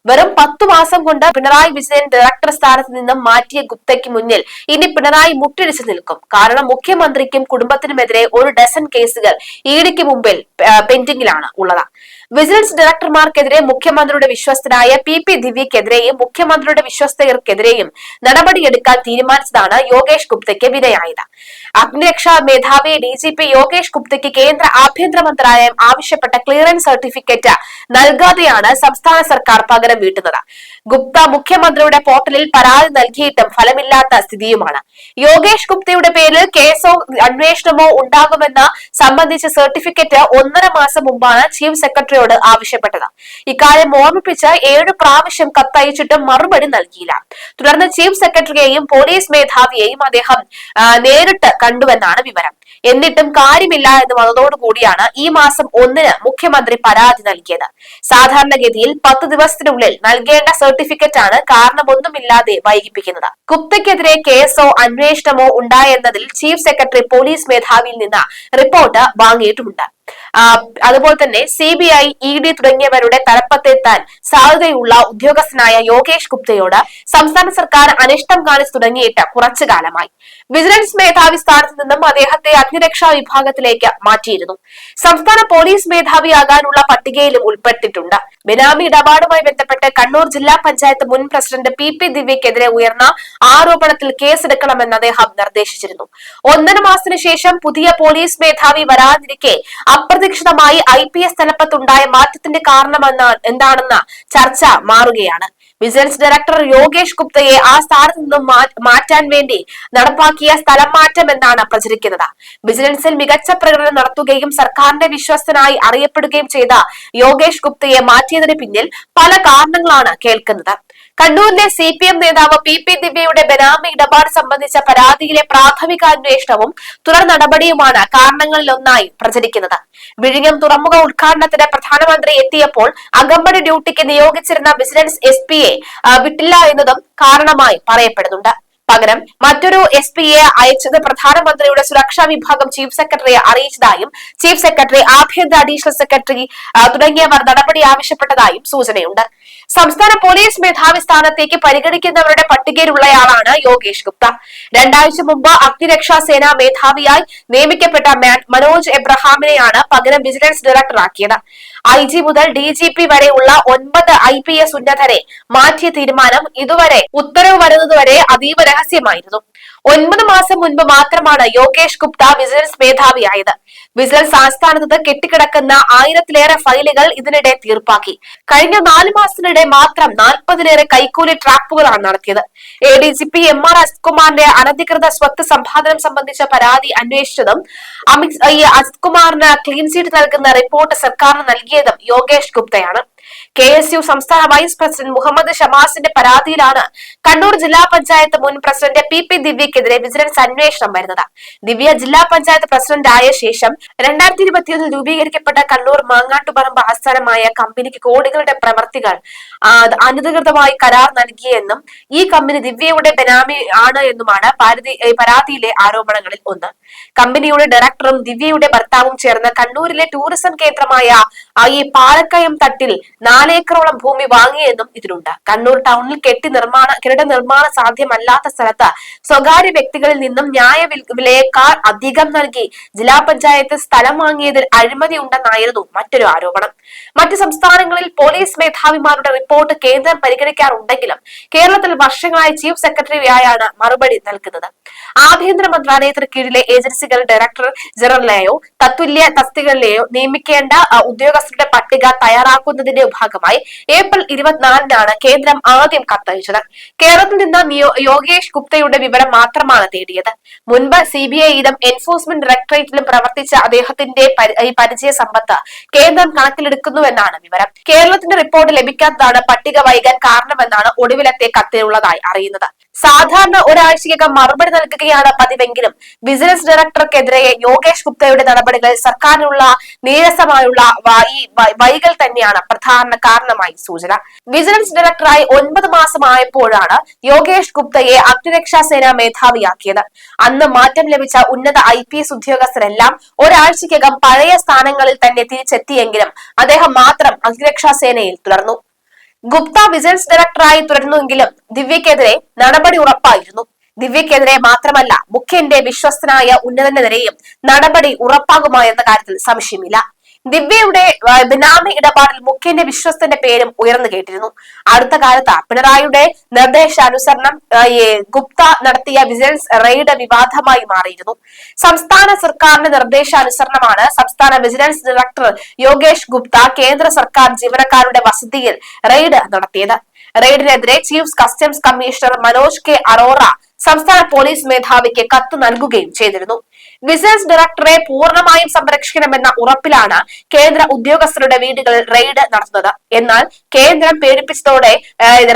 വെറും 10 മാസം കൊണ്ട് പിണറായി വിജയൻ ഡയറക്ടർ സ്ഥാനത്ത് നിന്നും മാറ്റിയ ഗുപ്തയ്ക്ക് മുന്നിൽ ഇനി പിണറായി മുട്ടിടിച്ചു നിൽക്കും. കാരണം മുഖ്യമന്ത്രിക്കും കുടുംബത്തിനുമെതിരെ ഒരു ഡസൻ കേസുകൾ ഇഡിക്ക് മുമ്പിൽ പെൻഡിംഗിലാണ് ഉള്ളത്. വിജിലൻസ് ഡയറക്ടർമാർക്കെതിരെ മുഖ്യമന്ത്രിയുടെ വിശ്വസ്തനായ പി ദിവ്യക്കെതിരെയും മുഖ്യമന്ത്രിയുടെ വിശ്വസ്തർക്കെതിരെയും നടപടിയെടുക്കാൻ തീരുമാനിച്ചതാണ് യോഗേഷ് ഗുപ്തയ്ക്ക് വിനയായത്. അഗ്നിരക്ഷാ മേധാവി DGP യോഗേഷ് ഗുപ്തയ്ക്ക് കേന്ദ്ര ആഭ്യന്തര മന്ത്രാലയം ആവശ്യപ്പെട്ട ക്ലിയറൻസ് സർട്ടിഫിക്കറ്റ് നൽകാതെയാണ് സംസ്ഥാന സർക്കാർ പകരം വീട്ടുന്നത്. ഗുപ്ത മുഖ്യമന്ത്രിയുടെ പോർട്ടലിൽ പരാതി നൽകിയിട്ടും ഫലമില്ലാത്ത സ്ഥിതിയുമാണ്. യോഗേഷ് ഗുപ്തയുടെ പേരിൽ കേസോ അന്വേഷണമോ ഉണ്ടാകുമെന്ന് സംബന്ധിച്ച സർട്ടിഫിക്കറ്റ് 1.5 മാസം മുമ്പാണ് ചീഫ് സെക്രട്ടറിയോട് ആവശ്യപ്പെട്ടത്. ഇക്കാര്യം ഓർമ്മിപ്പിച്ച് 7 പ്രാവശ്യം കത്തയച്ചിട്ടും മറുപടി നൽകിയില്ല. തുടർന്ന് ചീഫ് സെക്രട്ടറിയെയും പോലീസ് മേധാവിയെയും അദ്ദേഹം നേരിട്ട് കണ്ടുവെന്നാണ് വിവരം. എന്നിട്ടും കാര്യമില്ല എന്ന് വന്നതോടുകൂടിയാണ് ഈ മാസം 1-ന് മുഖ്യമന്ത്രി പരാതി നൽകിയത്. സാധാരണഗതിയിൽ 10 ദിവസത്തിനുള്ളിൽ നൽകേണ്ട സർട്ടിഫിക്കറ്റ് ആണ് കാരണമൊന്നുമില്ലാതെ വൈകിപ്പിക്കുന്നത്. ഗുപ്തയ്ക്കെതിരെ കേസോ അന്വേഷണമോ ഉണ്ടായെന്നതിൽ ചീഫ് സെക്രട്ടറി പോലീസ് മേധാവിയിൽ നിന്ന് റിപ്പോർട്ട് വാങ്ങിയിട്ടുമുണ്ട്. അതുപോലെ തന്നെ CBI, ED തുടങ്ങിയവരുടെ തലപ്പത്തെത്താൻ സാധ്യതയുള്ള ഉദ്യോഗസ്ഥനായ യോഗേഷ് ഗുപ്തയോട് സംസ്ഥാന സർക്കാർ അനിഷ്ടം കാണിച്ചു തുടങ്ങിയിട്ട് കുറച്ചു കാലമായി. വിജിലൻസ് മേധാവി സ്ഥാനത്ത് നിന്നും അദ്ദേഹത്തെ അഗ്നിരക്ഷാ വിഭാഗത്തിലേക്ക് മാറ്റിയിരുന്നു. സംസ്ഥാന പോലീസ് മേധാവിയാകാനുള്ള പട്ടികയിലും ഉൾപ്പെട്ടിട്ടുണ്ട്. ബിനാമി ഇടപാടുമായി ബന്ധപ്പെട്ട് കണ്ണൂർ ജില്ലാ പഞ്ചായത്ത് മുൻ പ്രസിഡന്റ് പി ദിവ്യക്കെതിരെ ഉയർന്ന ആരോപണത്തിൽ കേസെടുക്കണമെന്ന് അദ്ദേഹം നിർദ്ദേശിച്ചിരുന്നു. 1.5 മാസത്തിനു ശേഷം പുതിയ പോലീസ് മേധാവി വരാതിരിക്കെ അപ്രതീക്ഷിതമായി IPS തലപ്പത്തുണ്ടായ മാറ്റത്തിന്റെ കാരണം എന്താണെന്ന ചർച്ച മാറുകയാണ്. വിജിലൻസ് ഡയറക്ടർ യോഗേഷ് ഗുപ്തയെ ആ സ്ഥാനത്ത് നിന്നും മാറ്റാൻ വേണ്ടി നടപ്പാക്കിയ സ്ഥലം മാറ്റം എന്നാണ് പ്രചരിക്കുന്നത്. വിജിലൻസിൽ മികച്ച പ്രകടനം നടത്തുകയും സർക്കാരിന്റെ വിശ്വസ്തനായി അറിയപ്പെടുകയും ചെയ്ത യോഗേഷ് ഗുപ്തയെ മാറ്റിയതിന് പിന്നിൽ പല കാരണങ്ങളാണ് കേൾക്കുന്നത്. കണ്ണൂരിലെ CPM നേതാവ് പി ദിവ്യയുടെ ബനാമി ഇടപാട് സംബന്ധിച്ച പരാതിയിലെ പ്രാഥമിക അന്വേഷണവും തുടർ നടപടിയുമാണ് കാരണങ്ങളിലൊന്നായി പ്രചരിക്കുന്നത്. വിഴിഞ്ഞം തുറമുഖ ഉദ്ഘാടനത്തിന് പ്രധാനമന്ത്രി എത്തിയപ്പോൾ അകമ്പടി ഡ്യൂട്ടിക്ക് നിയോഗിച്ചിരുന്ന വിജിലൻസ് SP-യെ വിട്ടില്ല എന്നതും കാരണമായി പറയപ്പെടുന്നുണ്ട്. പകരം മറ്റൊരു SP-യെ അയച്ചത് പ്രധാനമന്ത്രിയുടെ സുരക്ഷാ വിഭാഗം ചീഫ് സെക്രട്ടറിയെ അറിയിച്ചതായും ചീഫ് സെക്രട്ടറി, ആഭ്യന്തര അഡീഷണൽ സെക്രട്ടറി തുടങ്ങിയവർ നടപടി ആവശ്യപ്പെട്ടതായും സൂചനയുണ്ട്. സംസ്ഥാന പോലീസ് മേധാവി സ്ഥാനത്തേക്ക് പരിഗണിക്കുന്നവരുടെ പട്ടികയിലുള്ളയാളാണ് യോഗേഷ് ഗുപ്ത. 2 ആഴ്ച മുമ്പ് അഗ്നിരക്ഷാ സേനാ മേധാവിയായി നിയമിക്കപ്പെട്ട മനോജ് എബ്രഹാമിനെയാണ് പകരം വിജിലൻസ് ഡയറക്ടറാക്കിയത്. IG മുതൽ DGP വരെയുള്ള 9 IPS ഉന്നതരെ മാറ്റിയ തീരുമാനം ഇതുവരെ ഉത്തരവ് വരുന്നതുവരെ അതീവ രഹസ്യമായിരുന്നു. 9 മാസം മുൻപ് മാത്രമാണ് യോഗേഷ് ഗുപ്ത വിജിലൻസ് മേധാവിയായത്. വിജിലൻസ് ആസ്ഥാനത്ത് കെട്ടിക്കിടക്കുന്ന 1000-ലേറെ ഫയലുകൾ ഇതിനിടെ തീർപ്പാക്കി. കഴിഞ്ഞ 4 മാസത്തിനിടെ മാത്രം 40-ലേറെ കൈക്കൂലി ട്രാപ്പുകളാണ് നടത്തിയത്. ADGP MR അജിത് കുമാറിന്റെ അനധികൃത സ്വത്ത് സമ്പാദനം സംബന്ധിച്ച പരാതി അന്വേഷിച്ചതും അജിത് കുമാറിന് ക്ലീൻ ചീറ്റ് നൽകുന്ന റിപ്പോർട്ട് സർക്കാരിന് നൽകിയതും യോഗേഷ് ഗുപ്തയാണ്. KSU സംസ്ഥാന വൈസ് പ്രസിഡന്റ് മുഹമ്മദ് ഷമാസിന്റെ പരാതിയിലാണ് കണ്ണൂർ ജില്ലാ പഞ്ചായത്ത് മുൻ പ്രസിഡന്റ് പി ദിവ്യക്കെതിരെ വിജിലൻസ് അന്വേഷണം വരുന്നത്. ദിവ്യ ജില്ലാ പഞ്ചായത്ത് പ്രസിഡന്റ് ആയ ശേഷം 2021 രൂപീകരിക്കപ്പെട്ട കണ്ണൂർ മാങ്ങാട്ടുപറമ്പ് ആസ്ഥാനമായ കമ്പനിക്ക് കോടികളുടെ പ്രവർത്തികൾ അനധികൃതമായി കരാർ നൽകിയെന്നും ഈ കമ്പനി ദിവ്യയുടെ ബനാമി ആണ് എന്നുമാണ് പരാതിയിലെ ആരോപണങ്ങളിൽ ഒന്ന്. കമ്പനിയുടെ ഡയറക്ടറും ദിവ്യയുടെ ഭർത്താവും ചേർന്ന് കണ്ണൂരിലെ ടൂറിസം കേന്ദ്രമായ ഈ പാലക്കയം തട്ടിൽ 4 ഏക്കറോളം ഭൂമി വാങ്ങിയെന്നും ഇതിലുണ്ട്. കണ്ണൂർ ടൗണിൽ കെട്ടിട നിർമ്മാണം സാധ്യമല്ലാത്ത സ്ഥലത്ത് സ്വകാര്യ വ്യക്തികളിൽ നിന്നും ന്യായ വിലയേക്കാൾ അധികം നൽകി ജില്ലാ പഞ്ചായത്ത് സ്ഥലം വാങ്ങിയതിൽ അഴിമതി ഉണ്ടെന്നായിരുന്നു മറ്റൊരു ആരോപണം. മറ്റ് സംസ്ഥാനങ്ങളിൽ പോലീസ് മേധാവിമാരുടെ റിപ്പോർട്ട് കേന്ദ്രം പരിഗണിക്കാറുണ്ടെങ്കിലും കേരളത്തിൽ വർഷങ്ങളായി ചീഫ് സെക്രട്ടറിയായാണ് മറുപടി നൽകുന്നത്. ആഭ്യന്തര മന്ത്രാലയത്തിന് കീഴിലെ ഏജൻസികൾ ഡയറക്ടർ ജനറലിലെയോ തത്തുല്യ തസ്തികകളിലെയോ നിയമിക്കേണ്ട ഉദ്യോഗസ്ഥരുടെ പട്ടിക തയ്യാറാക്കുന്നതിന്റെ ഭാഗമായി ഏപ്രിൽ 24-നാണ് കേന്ദ്രം ആദ്യം കത്തയച്ചത്. കേരളത്തിൽ നിന്ന് യോഗേഷ് ഗുപ്തയുടെ വിവരം മാത്രമാണ് തേടിയത്. മുൻപ് CBI-യിലും എൻഫോഴ്സ്മെന്റ് ഡയറക്ടറേറ്റിലും പ്രവർത്തിച്ച അദ്ദേഹത്തിന്റെ പരിചയ സമ്പത്ത് കേന്ദ്രം കണക്കിലെടുക്കുന്നുവെന്നാണ് വിവരം. കേരളത്തിന്റെ റിപ്പോർട്ട് ലഭിക്കാത്തതാണ് പട്ടിക വൈകാൻ കാരണമെന്നാണ് ഒടുവിലത്തെ കത്തിലുള്ളതായി അറിയുന്നത്. സാധാരണ ഒരാഴ്ചയ്ക്കകം മറുപടി നൽകുകയാണ് പതിവെങ്കിലും വിജിലൻസ് ഡയറക്ടർക്കെതിരെ യോഗേഷ് ഗുപ്തയുടെ നടപടികൾ സർക്കാരിനുള്ള നീരസമായുള്ള വൈകൽ തന്നെയാണ് പ്രധാന കാരണമായി സൂചന. വിജിലൻസ് ഡയറക്ടറായി 9 മാസമായപ്പോഴാണ് യോഗേഷ് ഗുപ്തയെ അഗ്നിരക്ഷാ സേനാ മേധാവിയാക്കിയത്. അന്ന് മാറ്റം ലഭിച്ച ഉന്നത IPS ഉദ്യോഗസ്ഥരെല്ലാം ഒരാഴ്ചയ്ക്കകം പഴയ സ്ഥാനങ്ങളിൽ തന്നെ തിരിച്ചെത്തിയെങ്കിലും അദ്ദേഹം മാത്രം അഗ്നിരക്ഷാ സേനയിൽ തുടർന്നു. ഗുപ്ത വിജിലൻസ് ഡയറക്ടറായി തുടരുന്നുവെങ്കിലും ദിവ്യക്കെതിരെ നടപടി ഉറപ്പായിരുന്നു. ദിവ്യക്കെതിരെ മാത്രമല്ല മുഖ്യന്റെ വിശ്വസ്തനായ ഉന്നതനെതിരെയും നടപടി ഉറപ്പാകുമോ എന്ന കാര്യത്തിൽ സംശയമില്ല. ദിവ്യയുടെ ബിനാമി ഇടപാടിൽ മുഖ്യന്റെ വിശ്വസ്തന്റെ പേരും ഉയർന്നു കേട്ടിരുന്നു. അടുത്ത കാലത്ത് പിണറായിയുടെ നിർദ്ദേശാനുസരണം ഗുപ്ത നടത്തിയ വിജിലൻസ് റെയ്ഡ് വിവാദമായി മാറിയിരുന്നു. സംസ്ഥാന സർക്കാരിന്റെ നിർദ്ദേശാനുസരണമാണ് സംസ്ഥാന വിജിലൻസ് ഡയറക്ടർ യോഗേഷ് ഗുപ്ത കേന്ദ്ര സർക്കാർ ജീവനക്കാരുടെ വസതിയിൽ റെയ്ഡ് നടത്തിയത്. റെയ്ഡിനെതിരെ chief customs commissioner Manoj K Arora സംസ്ഥാന പോലീസ് മേധാവിക്ക് കത്ത് നൽകുകയും ചെയ്തിരുന്നു. വിജിലൻസ് ഡയറക്ടറെ പൂർണ്ണമായും സംരക്ഷിക്കണമെന്ന ഉറപ്പിലാണ് കേന്ദ്ര ഉദ്യോഗസ്ഥരുടെ വീടുകളിൽ റെയ്ഡ് നടത്തുന്നത്. എന്നാൽ കേന്ദ്രം പേടിപ്പിച്ചതോടെ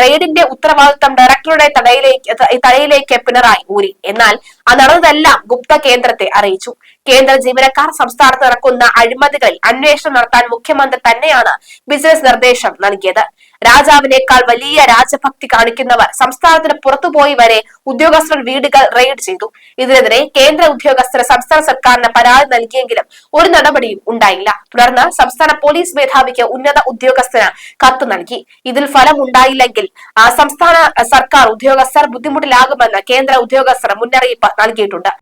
റെയ്ഡിന്റെ ഉത്തരവാദിത്തം ഡയറക്ടറുടെ തലയിലേക്ക് പിണറായി ഊരി. എന്നാൽ നടന്നതെല്ലാം ഗുപ്ത കേന്ദ്രത്തെ അറിയിച്ചു. കേന്ദ്ര ജീവനക്കാർ സംസ്ഥാനത്ത് നടക്കുന്ന അഴിമതികളിൽ അന്വേഷണം നടത്താൻ മുഖ്യമന്ത്രി തന്നെയാണ് വിജിലൻസ് നിർദ്ദേശം നൽകിയത്. രാജാവിനേക്കാൾ വലിയ രാജഭക്തി കാണിക്കുന്നവർ സംസ്ഥാനത്തിന് പുറത്തുപോയി വരെ ഉദ്യോഗസ്ഥർ വീടുകൾ റെയ്ഡ് ചെയ്തു. ഇതിനെതിരെ കേന്ദ്ര ഉദ്യോഗസ്ഥർ സംസ്ഥാന സർക്കാരിന് പരാതി നൽകിയെങ്കിലും ഒരു നടപടിയും ഉണ്ടായില്ല. തുടർന്ന് സംസ്ഥാന പോലീസ് മേധാവിക്ക് ഉന്നത ഉദ്യോഗസ്ഥന് കത്ത് നൽകി. ഇതിൽ ഫലം ഉണ്ടായില്ലെങ്കിൽ സംസ്ഥാന സർക്കാർ ഉദ്യോഗസ്ഥർ ബുദ്ധിമുട്ടിലാകുമെന്ന് കേന്ദ്ര ഉദ്യോഗസ്ഥർ മുന്നറിയിപ്പ് നൽകിയിട്ടുണ്ട്.